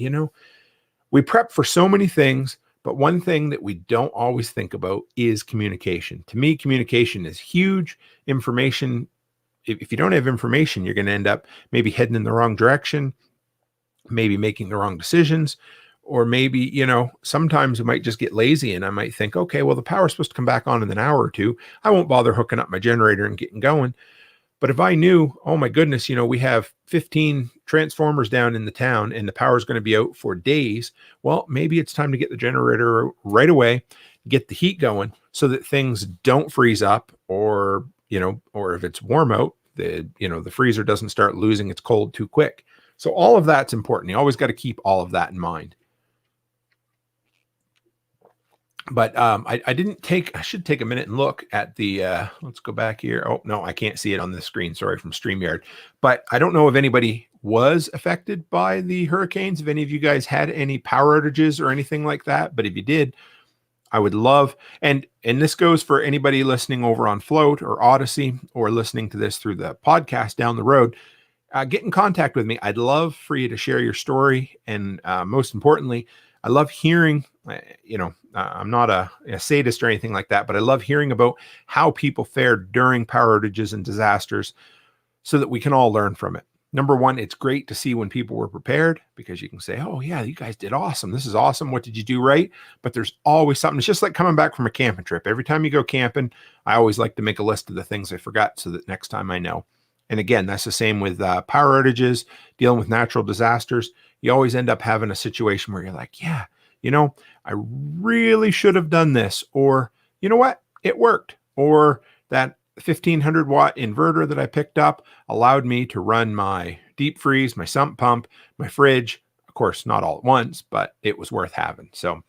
we prep for so many things, but one thing that we don't always think about is communication. To me, communication is huge. Information, if you don't have information, you're going to end up maybe heading in the wrong direction, maybe making the wrong decisions. Or maybe, sometimes I might just get lazy and I might think, okay, well, the power's supposed to come back on in an hour or two. I won't bother hooking up my generator and getting going. But if I knew, oh my goodness, we have 15 transformers down in the town and the power's going to be out for days, well, maybe it's time to get the generator right away, get the heat going so that things don't freeze up, or if it's warm out, the freezer doesn't start losing its cold too quick. So all of that's important. You always got to keep all of that in mind. But I should take a minute and look at the, let's go back here. Oh, no, I can't see it on the screen. Sorry, from StreamYard. But I don't know if anybody was affected by the hurricanes, if any of you guys had any power outages or anything like that. But if you did, I would love, and this goes for anybody listening over on Float or Odyssey, or listening to this through the podcast down the road, get in contact with me. I'd love for you to share your story. And most importantly, I love hearing, I'm not a sadist or anything like that, but I love hearing about how people fared during power outages and disasters so that we can all learn from it. Number one, it's great to see when people were prepared because you can say, oh, yeah, you guys did awesome. This is awesome. What did you do right? But there's always something. It's just like coming back from a camping trip. Every time you go camping, I always like to make a list of the things I forgot so that next time I know. And again, that's the same with power outages, dealing with natural disasters. You always end up having a situation where you're like, yeah, I really should have done this. Or, you know what? It worked. Or that 1500 watt inverter that I picked up allowed me to run my deep freeze, my sump pump, my fridge. Of course, not all at once, but it was worth having. So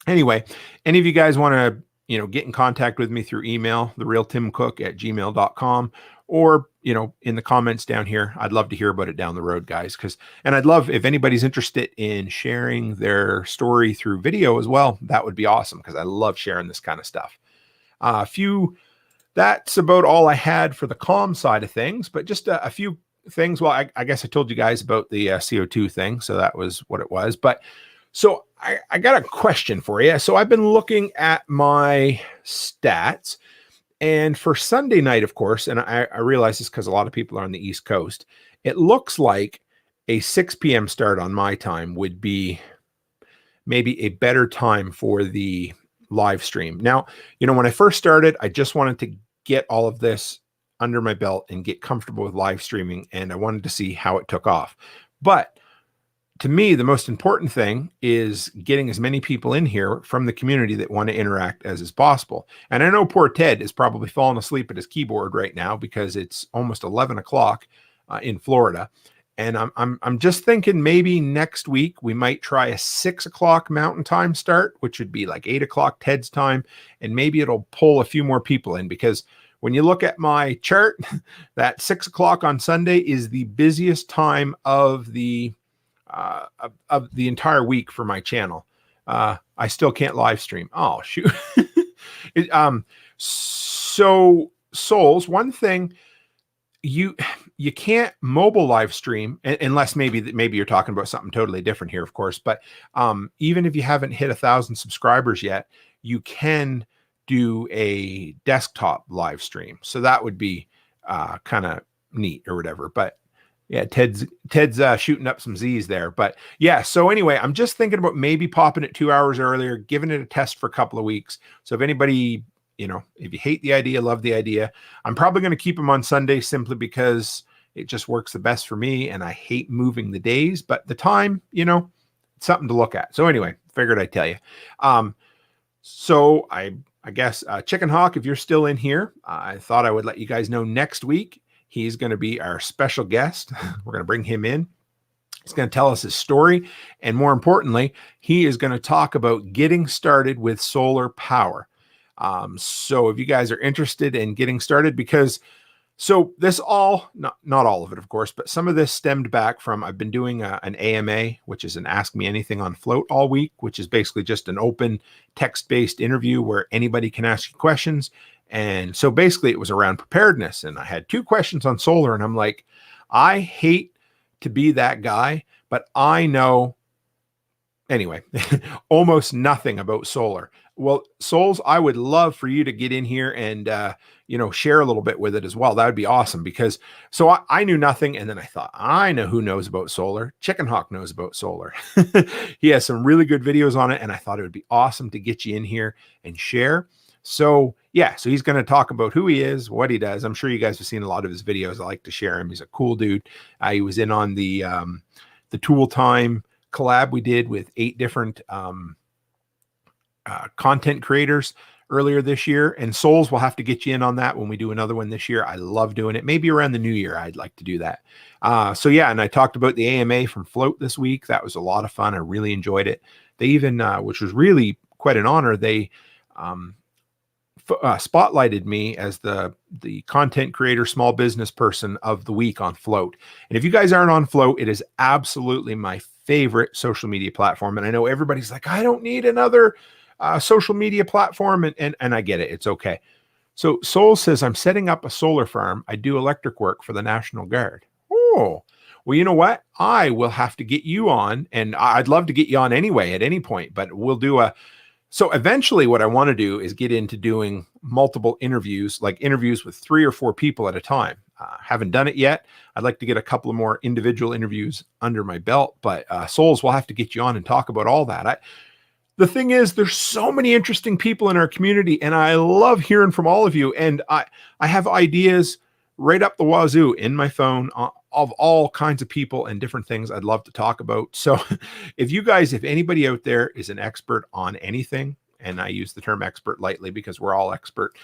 anyway, any of you guys want to, get in contact with me through email, therealtimcook@gmail.com, or, in the comments down here. I'd love to hear about it down the road, guys. And I'd love if anybody's interested in sharing their story through video as well. That would be awesome because I love sharing this kind of stuff. That's about all I had for the calm side of things, but just a few things. Well, I guess I told you guys about the CO2 thing. So that was what it was. But so I got a question for you. So I've been looking at my stats, and for Sunday night, of course, and I realize this because a lot of people are on the East Coast, it looks like a 6 p.m. start on my time would be maybe a better time for the live stream. Now, when I first started, I just wanted to get all of this under my belt and get comfortable with live streaming, and I wanted to see how it took off. But to me, the most important thing is getting as many people in here from the community that want to interact as is possible. And I know poor Ted is probably falling asleep at his keyboard right now because it's almost 11 o'clock in Florida. And I'm just thinking maybe next week we might try a 6 o'clock Mountain Time start, which would be like 8 o'clock Ted's time, and maybe it'll pull a few more people in, because when you look at my chart, that 6 o'clock on Sunday is the busiest time of the entire week for my channel. I still can't live stream. Oh shoot! So Souls, one thing. You can't mobile live stream unless maybe you're talking about something totally different here, of course. But even if you haven't hit 1,000 subscribers yet, you can do a desktop live stream. So that would be kind of neat or whatever. But yeah, Ted's shooting up some Z's there. But yeah, so anyway, I'm just thinking about maybe popping it 2 hours earlier, giving it a test for a couple of weeks. So if anybody, if you hate the idea, love the idea, I'm probably going to keep them on Sunday simply because it just works the best for me. And I hate moving the days, but the time, it's something to look at. So anyway, figured I'd tell you. So I guess Chicken Hawk, if you're still in here, I thought I would let you guys know next week he's going to be our special guest. We're going to bring him in. He's going to tell us his story. And more importantly, he is going to talk about getting started with solar power. So if you guys are interested in getting started, so this all, not all of it, of course, but some of this stemmed back from, I've been doing an AMA, which is an Ask Me Anything on Float all week, which is basically just an open text-based interview where anybody can ask you questions. And so basically it was around preparedness. And I had 2 questions on solar, and I'm like, I hate to be that guy, but I know, anyway, almost nothing about solar. Well, Souls, I would love for you to get in here and, share a little bit with it as well. That would be awesome, because so I knew nothing. And then I thought, I know who knows about solar. Chicken Hawk knows about solar. He has some really good videos on it. And I thought it would be awesome to get you in here and share. So yeah, so he's going to talk about who he is, what he does. I'm sure you guys have seen a lot of his videos. I like to share him. He's a cool dude. He was in on the Tool Time collab we did with 8 different content creators earlier this year. And Souls, will have to get you in on that when we do another one this year. I love doing it. Maybe around the new year, I'd like to do that. So yeah, and I talked about the AMA from Float this week. That was a lot of fun. I really enjoyed it. They even, which was really quite an honor, they spotlighted me as the content creator, small business person of the week on Float. And if you guys aren't on Float, it is absolutely my favorite social media platform. And I know everybody's like, I don't need another social media platform. And I get it. It's okay. So Soul says, I'm setting up a solar farm. I do electric work for the National Guard. Oh, well, you know what? I will have to get you on, and I'd love to get you on anyway at any point, but we'll do so eventually what I want to do is get into doing multiple interviews, like interviews with 3 or 4 people at a time. Haven't done it yet. I'd like to get a couple of more individual interviews under my belt, but Souls, we'll have to get you on and talk about all that. The thing is, there's so many interesting people in our community, and I love hearing from all of you. And I have ideas right up the wazoo in my phone of all kinds of people and different things I'd love to talk about. So if anybody out there is an expert on anything, and I use the term expert lightly because we're all expert,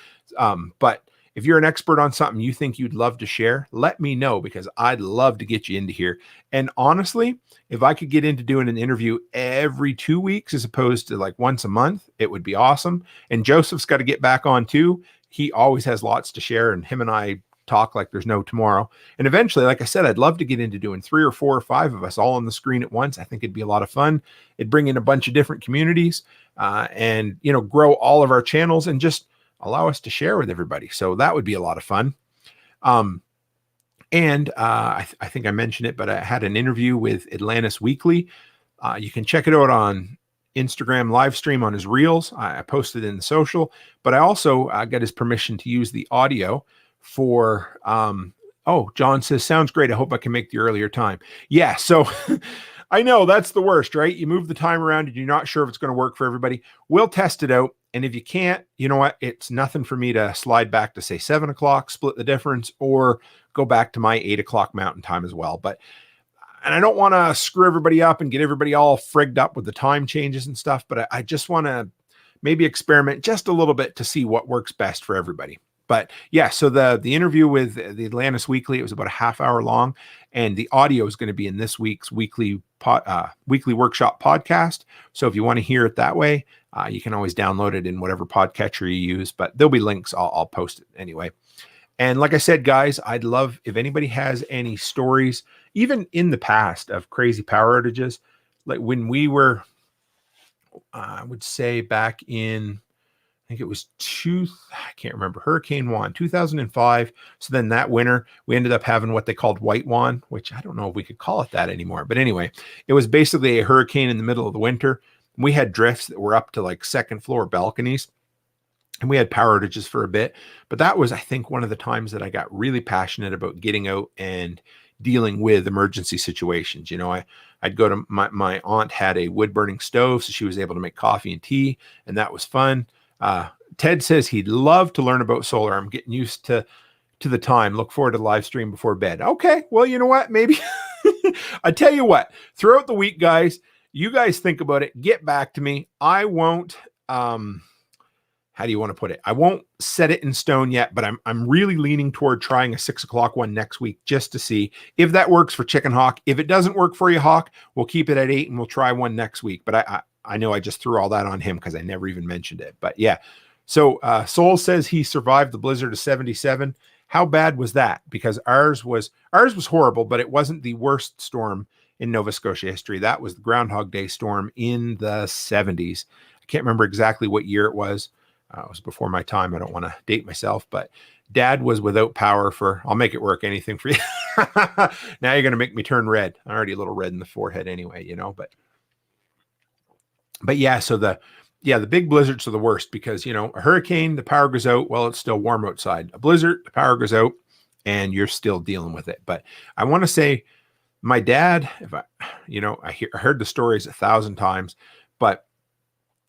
but if you're an expert on something you think you'd love to share, let me know, because I'd love to get you into here. And honestly, if I could get into doing an interview every 2 weeks as opposed to like once a month, it would be awesome. And Joseph's got to get back on too. He always has lots to share, and him and I talk like there's no tomorrow. And eventually, like I said, I'd love to get into doing 3 or 4 or 5 of us all on the screen at once. I think it'd be a lot of fun. It'd bring in a bunch of different communities, and grow all of our channels and just allow us to share with everybody. So that would be a lot of fun. I think I mentioned it, but I had an interview with Atlantis Weekly. You can check it out on Instagram live stream on his reels. I posted in the social, but I also got his permission to use the audio for, John says, sounds great. I hope I can make the earlier time. Yeah. So I know that's the worst, right? You move the time around and you're not sure if it's going to work for everybody. We'll test it out. And if you can't, you know what? It's nothing for me to slide back to say 7 o'clock, split the difference, or go back to my 8 o'clock mountain time as well. And I don't want to screw everybody up and get everybody all frigged up with the time changes and stuff, but I just want to maybe experiment just a little bit to see what works best for everybody. But yeah, so the interview with the Atlantis Weekly, it was about a half hour long, and the audio is going to be in this week's weekly workshop podcast. So if you want to hear it that way, you can always download it in whatever podcatcher you use, but there'll be links. I'll post it anyway. And like I said, guys, I'd love if anybody has any stories, even in the past, of crazy power outages. Like when we were, I would say back in, I think it was I can't remember, Hurricane Juan, 2005. So then that winter, we ended up having what they called White Juan, which I don't know if we could call it that anymore. But anyway, it was basically a hurricane in the middle of the winter. We had drifts that were up to like second floor balconies, and we had power outages for a bit. But that was, I think, one of the times that I got really passionate about getting out and dealing with emergency situations. I'd go to my aunt had a wood burning stove, so she was able to make coffee and tea, and that was fun. Ted says he'd love to learn about solar. I'm getting used to the time. Look forward to the live stream before bed. Okay, well, you know what? Maybe I tell you what, throughout the week, guys, you guys think about it. Get back to me. I won't, how do you want to put it? I won't set it in stone yet, but I'm really leaning toward trying a 6 o'clock one next week just to see if that works for Chicken Hawk. If it doesn't work for you, Hawk, we'll keep it at 8 and we'll try one next week. But I know I just threw all that on him because I never even mentioned it. But yeah. So Soul says he survived the blizzard of 77. How bad was that? Because ours was horrible, but it wasn't the worst storm in Nova Scotia history. That was the Groundhog Day storm in the 70s. I can't remember exactly what year it was. It was before my time. I don't want to date myself, but Dad was without power for, I'll make it work, anything for you. Now you're going to make me turn red. I'm already a little red in the forehead anyway, but yeah, so the big blizzards are the worst because, a hurricane, the power goes out. Well, it's still warm outside. A blizzard, the power goes out and you're still dealing with it. But I want to say my dad, I heard the stories 1,000 times, but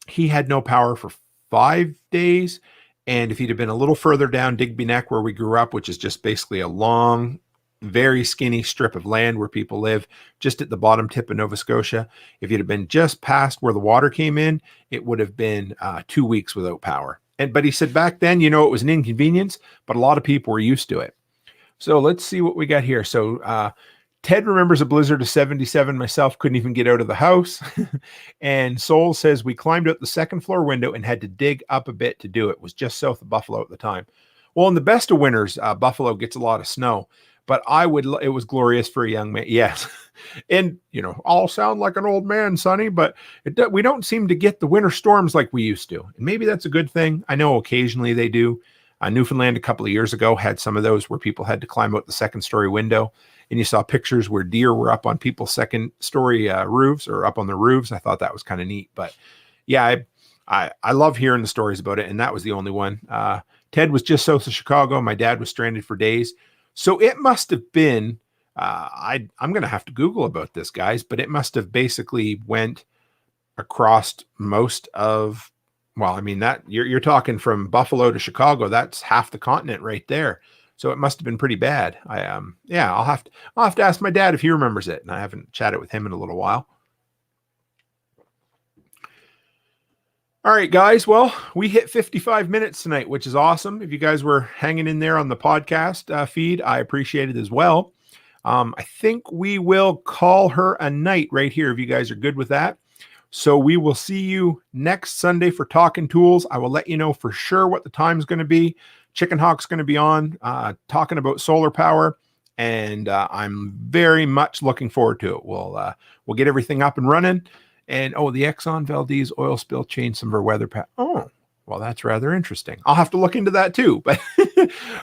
he had no power for 5 days. And if he'd have been a little further down Digby Neck where we grew up, which is just basically a long, very skinny strip of land where people live just at the bottom tip of Nova Scotia. If you'd have been just past where the water came in, it would have been 2 weeks without power. But he said back then, it was an inconvenience, but a lot of people were used to it. So let's see what we got here. So Ted remembers a blizzard of 77. Myself couldn't even get out of the house. And Soul says we climbed out the second floor window and had to dig up a bit to do it. It was just south of Buffalo at the time. Well, in the best of winters, Buffalo gets a lot of snow. But it was glorious for a young man. Yes. And, I'll sound like an old man, Sonny, but we don't seem to get the winter storms like we used to. And maybe that's a good thing. I know occasionally they do. Newfoundland a couple of years ago had some of those where people had to climb out the second story window. And you saw pictures where deer were up on people's second story roofs or up on the roofs. I thought that was kind of neat. But yeah, I love hearing the stories about it. And that was the only one. Ted was just south of Chicago. My dad was stranded for days. So it must have been, I'm going to have to Google about this, guys, but it must have basically went across most of, well, I mean, that you're talking from Buffalo to Chicago. That's half the continent right there. So it must have been pretty bad. Yeah, I'll have to ask my dad if he remembers it. And I haven't chatted with him in a little while. All right, guys. Well, we hit 55 minutes tonight, which is awesome. If you guys were hanging in there on the podcast feed, I appreciate it as well. I think we will call her a night right here if you guys are good with that. So we will see you next Sunday for Talking Tools. I will let you know for sure what the time's going to be. Chicken Hawk's going to be on talking about solar power, and I'm very much looking forward to it. We'll get everything up and running. And the Exxon Valdez oil spill changed some of our weather pattern. Oh, well, that's rather interesting. I'll have to look into that too. But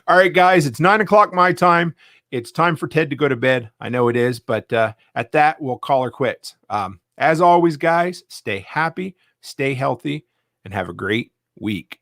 all right, guys, it's 9 o'clock my time. It's time for Ted to go to bed. I know it is, but at that, we'll call her quits. As always, guys, stay happy, stay healthy, and have a great week.